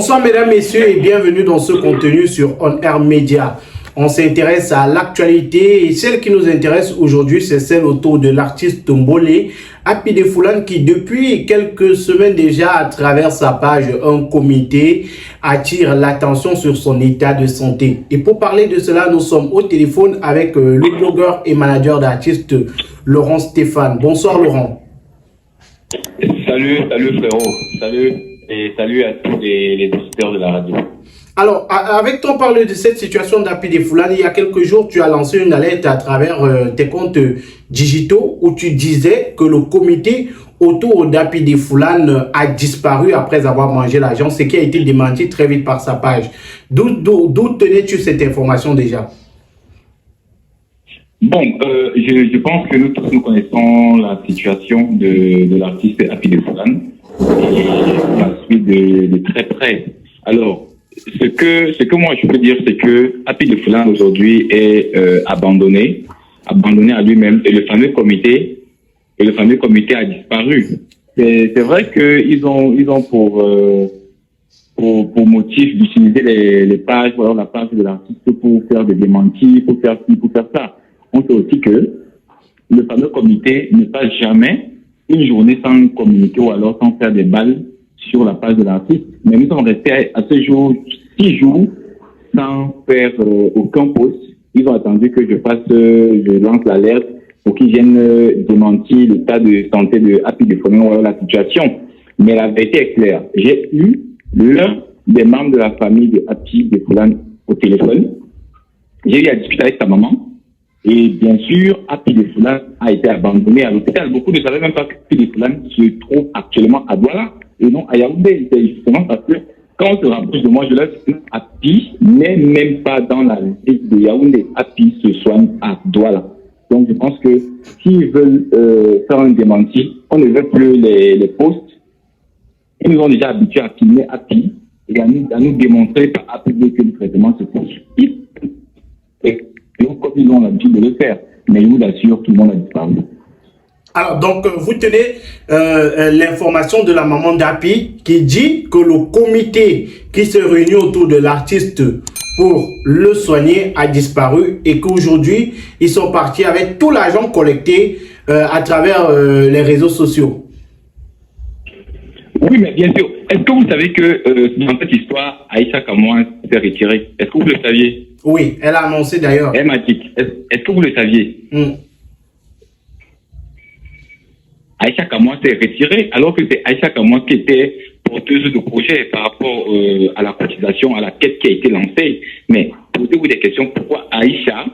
Bonsoir mesdames, messieurs et bienvenue dans ce contenu sur On Air Media. On s'intéresse à l'actualité et celle qui nous intéresse aujourd'hui, c'est celle autour de l'artiste Mbolé, Happy de Foulane, qui depuis quelques semaines déjà, à travers sa page Un Comité, attire l'attention sur son état de santé. Et pour parler de cela, nous sommes au téléphone avec le blogueur et manager d'artistes Laurent Stéphane. Bonsoir Laurent. Salut frérot, salut et salut à tous les auditeurs de la radio. Alors, avec ton parler de cette situation d'Happy de Foulane, il y a quelques jours, tu as lancé une alerte à travers tes comptes digitaux où tu disais que le comité autour d'Happy de Foulane a disparu après avoir mangé l'argent, ce qui a été démenti très vite par sa page. D'où tenais-tu cette information déjà? Bon, je pense que nous tous nous connaissons la situation de l'artiste Happy de Foulane et on la suit de très près. Alors, ce que moi je peux dire, c'est que Happy de Foulane aujourd'hui est abandonné à lui-même et le fameux comité a disparu. C'est vrai qu'ils ont pour motif d'utiliser les pages, ou alors la page de l'artiste pour faire des démentis, pour faire ci, pour faire ça. On sait aussi que le fameux comité ne passe jamais une journée sans communiquer ou alors sans faire des balles sur la page de l'artiste. Mais nous sommes restés à ce jour 6 jours sans faire aucun post. Ils ont attendu que je lance l'alerte pour qu'ils viennent démentir l'état de santé de Happy de Foulane ou alors la situation. Mais la vérité est claire. J'ai eu l'un des membres de la famille de Happy de Foulane au téléphone. J'ai eu à discuter avec sa maman. Et bien sûr, Happy de Foulane a été abandonné à l'hôpital. Beaucoup ne savaient même pas que Happy de Foulane se trouve actuellement à Douala et non à Yaoundé. C'est justement parce que quand on se rapproche de moi, je leur dis que Happy n'est même pas dans la ville de Yaoundé. Happy se soigne à Douala. Donc je pense que s'ils veulent faire un démenti, on ne veut plus les posts. Ils nous ont déjà habitués à filmer Happy et à nous démontrer par Happy que le traitement se poursuit. Comme ils ont l'habitude de le faire. Mais je vous assure, tout le monde a disparu. Alors, donc, vous tenez l'information de la maman d'Happy qui dit que le comité qui se réunit autour de l'artiste pour le soigner a disparu et qu'aujourd'hui, ils sont partis avec tout l'argent collecté à travers les réseaux sociaux. Oui, mais bien sûr. Est-ce que vous savez que dans cette histoire, Aïcha Kamouaz s'est retirée? Est-ce que vous le saviez? Oui, elle a annoncé d'ailleurs. Elle m'a dit. Est-ce que vous le saviez? Aïcha Kamouaz s'est retirée alors que c'est Aïcha Kamouaz qui était porteuse de projet par rapport à la cotisation, à la quête qui a été lancée. Mais posez-vous des questions. Pourquoi Aïcha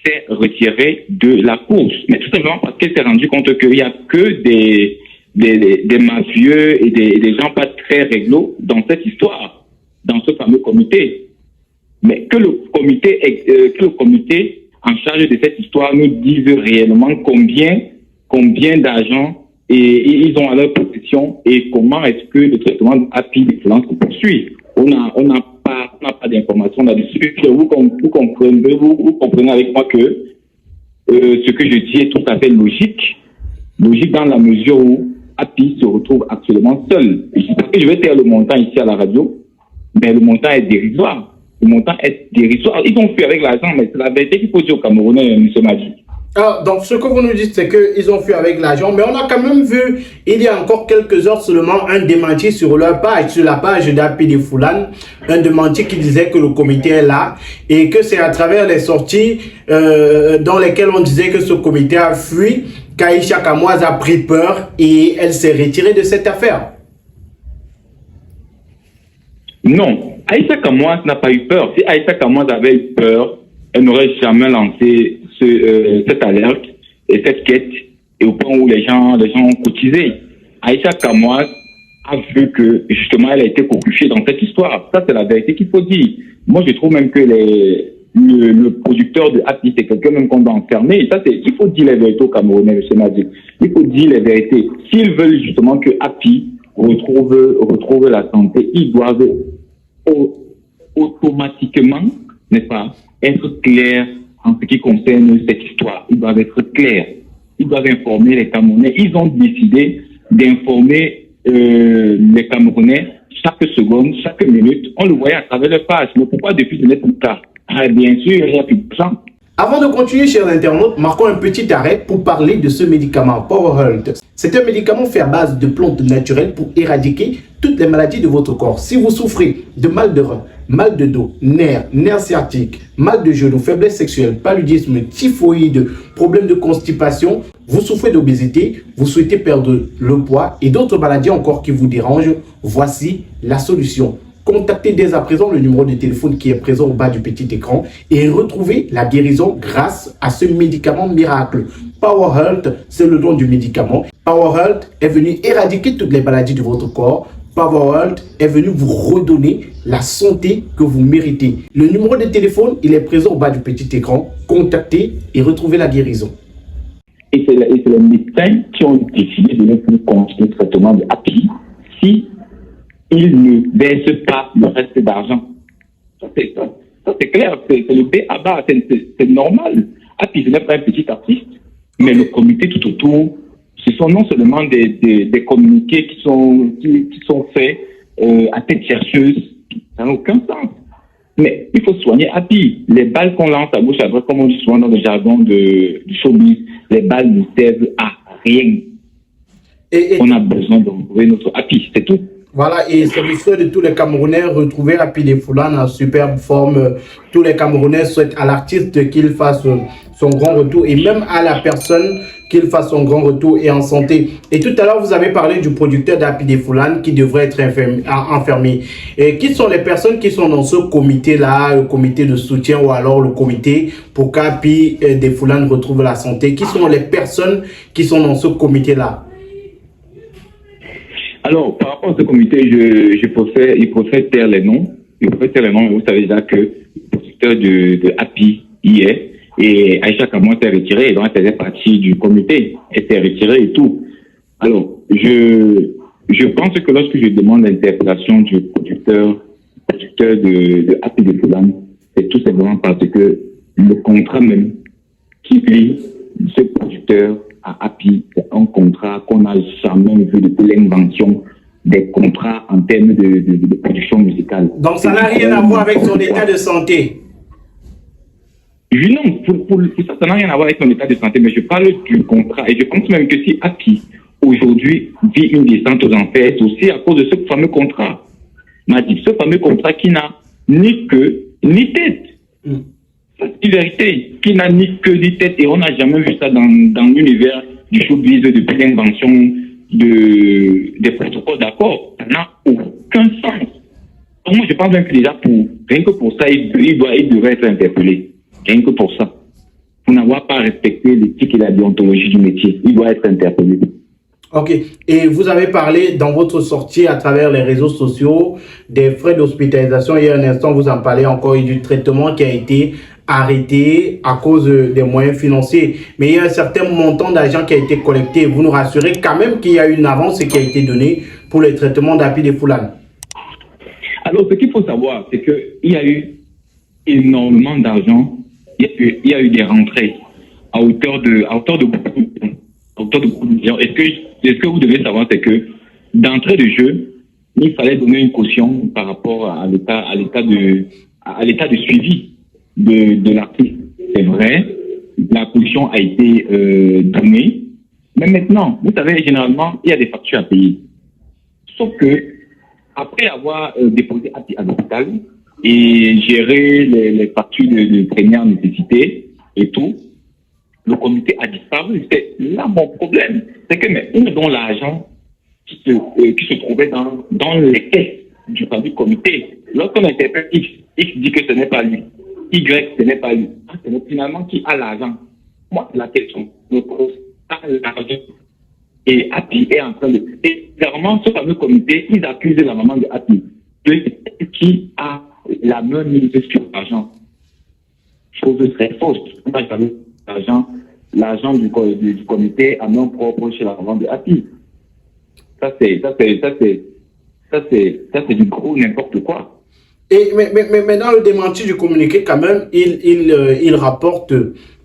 s'est retirée de la course? Mais tout simplement parce qu'elle s'est rendue compte qu'il n'y a que des mafieux et des gens pas très réglo dans cette histoire, dans ce fameux comité. Mais que le comité en charge de cette histoire nous dise réellement combien d'argent ils ont à leur possession et comment est-ce que le traitement de Happy de Foulane se poursuit. On n'a pas d'informations là-dessus. Vous comprenez avec moi que ce que je dis est tout à fait logique dans la mesure où Happy se retrouve actuellement seul. Et je sais pas que je vais taire le montant ici à la radio, mais le montant est dérisoire. Le montant est dérisoire. Ils ont fait avec l'argent, mais c'est la vérité qu'il faut dire aux Camerounais, M. Madi. Alors, donc, ce que vous nous dites, c'est qu'ils ont fait avec l'argent, mais on a quand même vu, il y a encore quelques heures seulement, un démenti sur leur page, sur la page d'Happy de Foulane, un démenti qui disait que le comité est là et que c'est à travers les sorties dans lesquelles on disait que ce comité a fui qu'Aïcha Kamouaz a pris peur et elle s'est retirée de cette affaire. Non, Aïcha Kamouaz n'a pas eu peur. Si Aïcha Kamouaz avait eu peur, elle n'aurait jamais lancé cette alerte et cette quête et au point où les gens ont cotisé. Aïcha Kamouaz a vu que justement elle a été cocufiée dans cette histoire. Ça, c'est la vérité qu'il faut dire. Moi, je trouve même que le producteur de Happy, c'est quelqu'un même qu'on doit enfermer. Ça, il faut dire les vérités aux Camerounais, M. Madi. Il faut dire les vérités. S'ils veulent justement que Happy retrouve la santé, ils doivent automatiquement, n'est-ce pas, être clairs en ce qui concerne cette histoire. Ils doivent être clairs. Ils doivent informer les Camerounais. Ils ont décidé d'informer les Camerounais chaque seconde, chaque minute, on le voyait à travers le page. Mais pourquoi depuis ce n'est plus le cas? Bien sûr, il n'y a plus de gens. Avant de continuer, chers internautes, marquons un petit arrêt pour parler de ce médicament PowerHealth. C'est un médicament fait à base de plantes naturelles pour éradiquer toutes les maladies de votre corps. Si vous souffrez de mal de rein, mal de dos, nerfs sciatiques, mal de genoux, faiblesse sexuelle, paludisme, typhoïde, problème de constipation, vous souffrez d'obésité, vous souhaitez perdre le poids et d'autres maladies encore qui vous dérangent, voici la solution. Contactez dès à présent le numéro de téléphone qui est présent au bas du petit écran et retrouvez la guérison grâce à ce médicament miracle. PowerHealth, c'est le nom du médicament. PowerHealth est venu éradiquer toutes les maladies de votre corps. PowerHealth est venu vous redonner la santé que vous méritez. Le numéro de téléphone, il est présent au bas du petit écran. Contactez et retrouvez la guérison. Et c'est les médecins qui ont décidé de ne plus continuer le traitement de Happy si ils ne versent pas le reste d'argent. Ça, c'est clair, c'est le B à bas, c'est normal. Happy, ce n'est pas un petit artiste, mais le comité tout autour, ce sont non seulement des communiqués qui sont faits à tête chercheuse, ça n'a aucun sens. Mais il faut soigner Happy. Les balles qu'on lance à gauche, à droite, comme on dit souvent dans le jargon du showbiz, les balles ne servent à rien. On a besoin de retrouver notre Happy, c'est tout. Voilà, et c'est le souhait de tous les Camerounais, retrouver Happy des Foulane en superbe forme. Tous les Camerounais souhaitent à l'artiste qu'il fasse son grand retour et même à la personne qu'il fasse son grand retour et en santé. Et tout à l'heure, vous avez parlé du producteur d'Happy des Foulane qui devrait être enfermé. Et qui sont les personnes qui sont dans ce comité-là, le comité de soutien ou alors le comité pour qu'Happy des Foulane retrouve la santé? Qui sont les personnes qui sont dans ce comité-là? Alors, par rapport à ce comité, il préfère taire les noms. Il préfère taire les noms, mais vous savez déjà que le producteur de Happy y est. Et Aïcha Kamou s'est retirée, donc elle faisait partie du comité. Elle s'est retirée et tout. Alors, je pense que lorsque je demande l'interpellation du producteur de Happy des Foulane, c'est tout simplement parce que le contrat même qui lie ce producteur à Happy, c'est un contrat qu'on n'a jamais vu depuis l'invention des contrats en termes de production musicale. Donc ça n'a rien à voir avec son état de santé? Oui, non, pour ça n'a rien à voir avec son état de santé, mais je parle du contrat. Et je pense même que si Happy, aujourd'hui, vit une descente aux enfers, c'est aussi à cause de ce fameux contrat. M'a dit, ce fameux contrat qui n'a ni queue, ni tête. C'est une vérité, qui n'a ni queue ni tête, et on n'a jamais vu ça dans l'univers du showbiz depuis l'invention des protocoles d'accord. Ça n'a aucun sens. Donc moi, je pense même que déjà, rien que pour ça, il devrait être interpellé. Rien que pour ça. Pour n'avoir pas respecté l'éthique et la déontologie du métier, il doit être interpellé. Ok. Et vous avez parlé dans votre sortie à travers les réseaux sociaux des frais d'hospitalisation. Il y a un instant, vous en parlez encore et du traitement qui a été arrêté à cause des moyens financiers. Mais il y a un certain montant d'argent qui a été collecté. Vous nous rassurez quand même qu'il y a une avance qui a été donnée pour les traitements d'Happy des Foulane. Alors, ce qu'il faut savoir, c'est qu'il y a eu énormément d'argent. Il y a eu des rentrées à hauteur de beaucoup de millions. Ce que vous devez savoir, c'est que d'entrée de jeu, il fallait donner une caution par rapport à l'état de suivi de l'artiste. C'est vrai, la caution a été donnée, mais maintenant, vous savez, généralement, il y a des factures à payer. Sauf que, après avoir déposé à l'hôpital et géré les factures de première nécessité et tout, le comité a disparu. C'est là mon problème. C'est que, mais où est donc l'argent qui se trouvait dans les caisses du fameux comité? Lorsqu'on interprète X dit que ce n'est pas lui. Y, ce n'est pas lui. C'est finalement qui a l'argent. Moi, c'est la question. Le pose a l'argent. Et Happy est en train de... Et clairement, ce fameux comité, ils accusent la maman de Happy de qui a la main mise sur l'argent. Chose très fausse. L'argent du comité à main propre chez la maman de Happy. Ça c'est du gros n'importe quoi. Mais dans le démenti du communiqué, quand même, il rapporte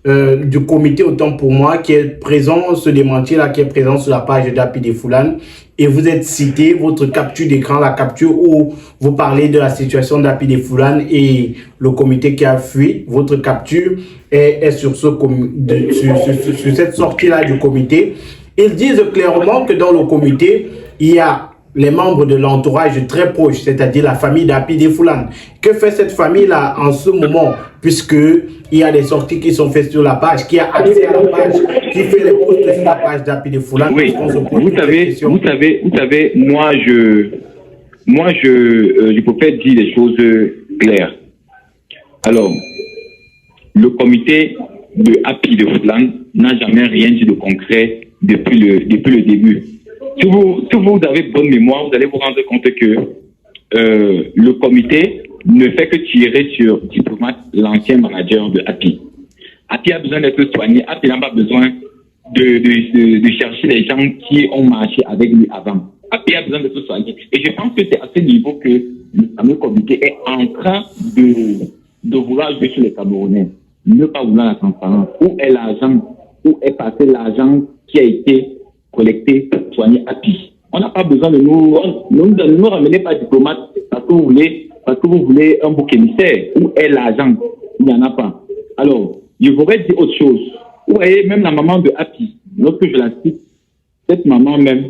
du comité, autant pour moi, qui est présent, ce démenti-là, qui est présent sur la page d'Happy de Foulane. Et vous êtes cité, votre capture d'écran, la capture où vous parlez de la situation d'Happy de Foulane et le comité qui a fui. Votre capture est sur, sur cette sortie-là du comité. Ils disent clairement que dans le comité, il y a les membres de l'entourage très proche, c'est-à-dire la famille d'Happy de Foulane. Que fait cette famille-là en ce moment, puisque il y a des sorties qui sont faites sur la page, qui a accès à la page, qui fait les posts sur la page d'Happy de Foulane? Oui, vous savez, moi je préfère dire des choses claires. Alors, le comité de Happy de Foulane n'a jamais rien dit de concret depuis le début. Si vous avez bonne mémoire, vous allez vous rendre compte que le comité ne fait que tirer sur Diplomate, l'ancien manager de Happy. Happy a besoin d'être soigné. Happy n'a pas besoin de chercher les gens qui ont marché avec lui avant. Happy a besoin d'être soigné. Et je pense que c'est à ce niveau que le fameux comité est en train de vouloir jouer sur les Camerounais. Ne pas vouloir la transparence. Où est l'argent? Où est passé l'argent qui a été collecté pour soigner Happy? On n'a pas besoin de ne nous ramener pas diplomate parce que vous voulez un bouc émissaire. Où est l'argent? Il n'y en a pas. Alors, je voudrais dire autre chose. Vous voyez, même la maman de Happy, lorsque je la cite, cette maman même,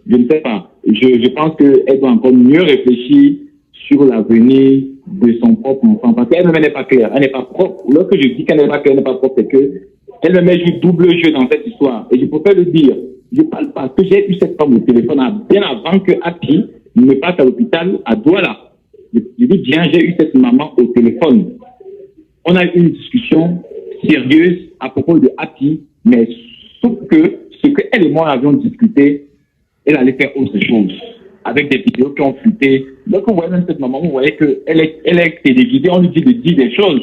je ne sais pas, je pense qu'elle doit encore mieux réfléchir sur l'avenir de son propre enfant. Parce qu'elle-même n'est pas claire, elle n'est pas propre. Lorsque je dis qu'elle n'est pas claire, elle n'est pas propre, c'est qu'elle-même joue double jeu dans cette histoire. Et je préfère le dire. Je parle parce que j'ai eu cette femme au téléphone bien avant que Happy ne passe à l'hôpital à Douala. Je dis bien, j'ai eu cette maman au téléphone. On a eu une discussion sérieuse à propos de Happy, mais sauf que ce qu'elle et moi avions discuté, elle allait faire autre chose. Avec des vidéos qui ont fuité. Donc vous voyez même cette maman, vous voyez qu'elle est télévisée, on lui dit de dire des choses.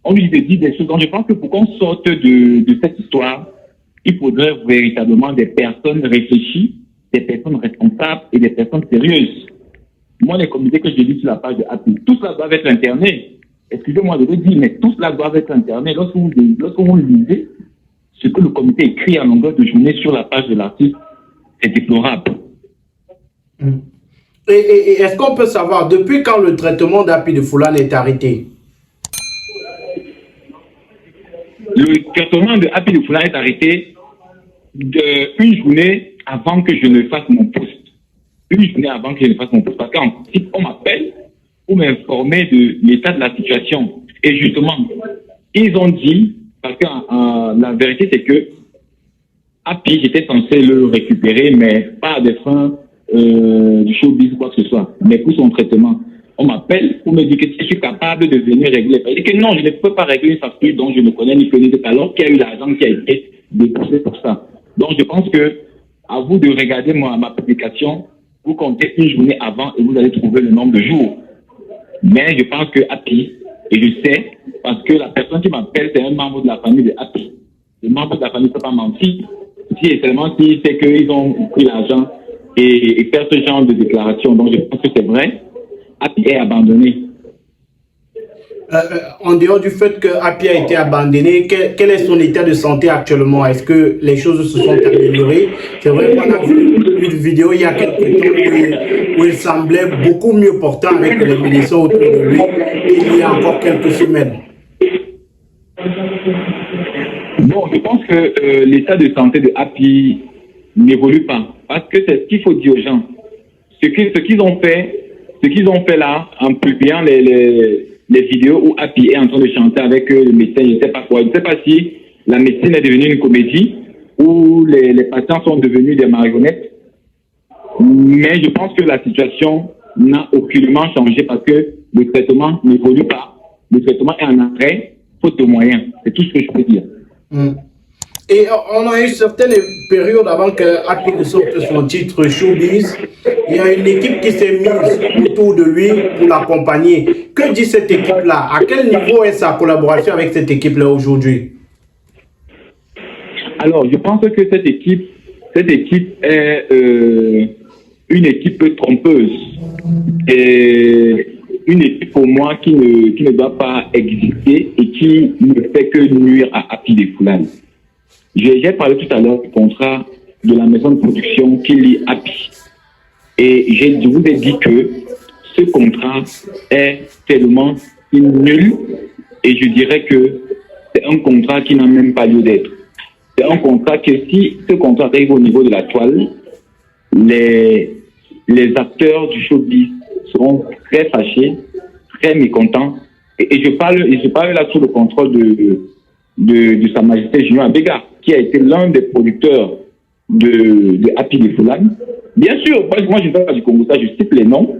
On lui dit de dire des choses. Donc je pense que pour qu'on sorte de cette histoire, il faudrait véritablement des personnes réfléchies, des personnes responsables et des personnes sérieuses. Moi, les comités que je lis sur la page de Happy, tout cela doit être internés. Excusez-moi de le dire, mais tout cela doit être internés. Lorsque vous lisez ce que le comité écrit à longueur de journée sur la page de l'artiste, c'est déplorable. Et est-ce qu'on peut savoir depuis quand le traitement d'Happy de Foulane est arrêté? Le traitement de Happy de Foulane est arrêté une journée avant que je ne fasse mon poste. Une journée avant que je ne fasse mon poste. Parce qu'en principe, on m'appelle pour m'informer de l'état de la situation. Et justement, ils ont dit, parce que la vérité c'est que Happy, j'étais censé le récupérer, mais pas à des fins du showbiz ou quoi que ce soit, mais pour son traitement. On m'appelle pour me dire que si je suis capable de venir régler. Il dit que non, je ne peux pas régler une facture dont je ne connais ni connais alors qu'il y a eu l'argent qui a été dépensé pour ça. Donc je pense que à vous de regarder ma publication, vous comptez une journée avant et vous allez trouver le nombre de jours. Mais je pense que Happy, et je sais, parce que la personne qui m'appelle, c'est un membre de la famille de Happy. Le membre de la famille ne peut pas mentir. Si et seulement si c'est qu'ils ont pris l'argent et faire ce genre de déclaration. Donc je pense que c'est vrai. Happy est abandonné. En dehors du fait que Happy a été abandonné, quel est son état de santé actuellement? Est-ce que les choses se sont améliorées? C'est vrai qu'on a vu une vidéo il y a quelques temps où il semblait beaucoup mieux portant avec les médecins autour de lui il y a encore quelques semaines. Bon, je pense que l'état de santé de Happy n'évolue pas. Parce que c'est ce qu'il faut dire aux gens. Ce qu'ils ont fait là, en publiant les vidéos où Happy est en train de chanter avec le médecin, je ne sais pas quoi. Je ne sais pas si la médecine est devenue une comédie ou les patients sont devenus des marionnettes. Mais je pense que la situation n'a aucunement changé parce que le traitement n'évolue pas. Le traitement est en arrêt, faute de moyens. C'est tout ce que je peux dire. Et on a eu certaines périodes avant que Happy ne sorte son titre Showbiz. Il y a une équipe qui s'est mise autour de lui pour l'accompagner. Que dit cette équipe-là? À quel niveau est sa collaboration avec cette équipe-là aujourd'hui? Alors, je pense que cette équipe est une équipe trompeuse. Et une équipe pour moi qui ne doit pas exister et qui ne fait que nuire à Happy des Foulanes. J'ai parlé tout à l'heure du contrat de la maison de production qui lie Happy. Et je vous ai dit que ce contrat est tellement nul et je dirais que c'est un contrat qui n'a même pas lieu d'être. C'est un contrat que si ce contrat arrive au niveau de la toile, les acteurs du showbiz seront très fâchés, très mécontents. Et je parle là sous le contrôle de Sa Majesté Junior Abega, qui a été l'un des producteurs de Happy des Foulanes. Bien sûr, moi je ne fais pas du Congo, ça, je cite les noms.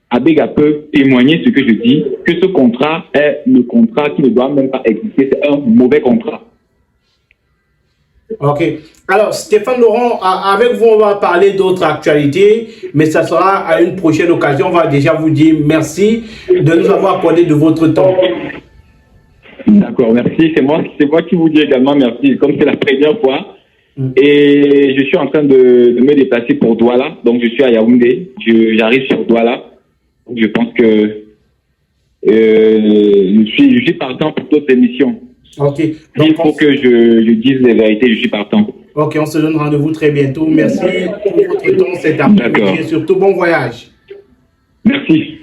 Abega peut témoigner ce que je dis, que ce contrat est le contrat qui ne doit même pas exister, c'est un mauvais contrat. Ok. Alors, Stéphane Laurent, avec vous, on va parler d'autres actualités, mais ça sera à une prochaine occasion. On va déjà vous dire merci de nous avoir accordé de votre temps. D'accord, merci. C'est moi qui vous dis également merci, comme c'est la première fois. Et je suis en train de me déplacer pour Douala. Donc, je suis à Yaoundé. J'arrive sur Douala. Donc, je pense que je suis partant pour d'autres émissions. Ok. Donc, il faut que je dise les vérités, je suis partant. Ok, on se donne rendez-vous très bientôt. Merci pour votre temps cet après-midi et surtout bon voyage. Merci.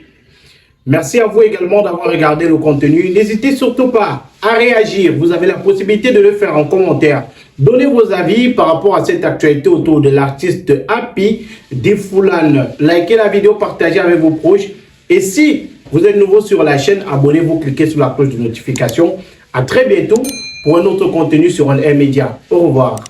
Merci à vous également d'avoir regardé le contenu. N'hésitez surtout pas à réagir. Vous avez la possibilité de le faire en commentaire. Donnez vos avis par rapport à cette actualité autour de l'artiste Happy des Foulanes. Likez la vidéo, partagez avec vos proches. Et si vous êtes nouveau sur la chaîne, abonnez-vous, cliquez sur la cloche de notification. À très bientôt pour un autre contenu sur OnAir Media. Au revoir.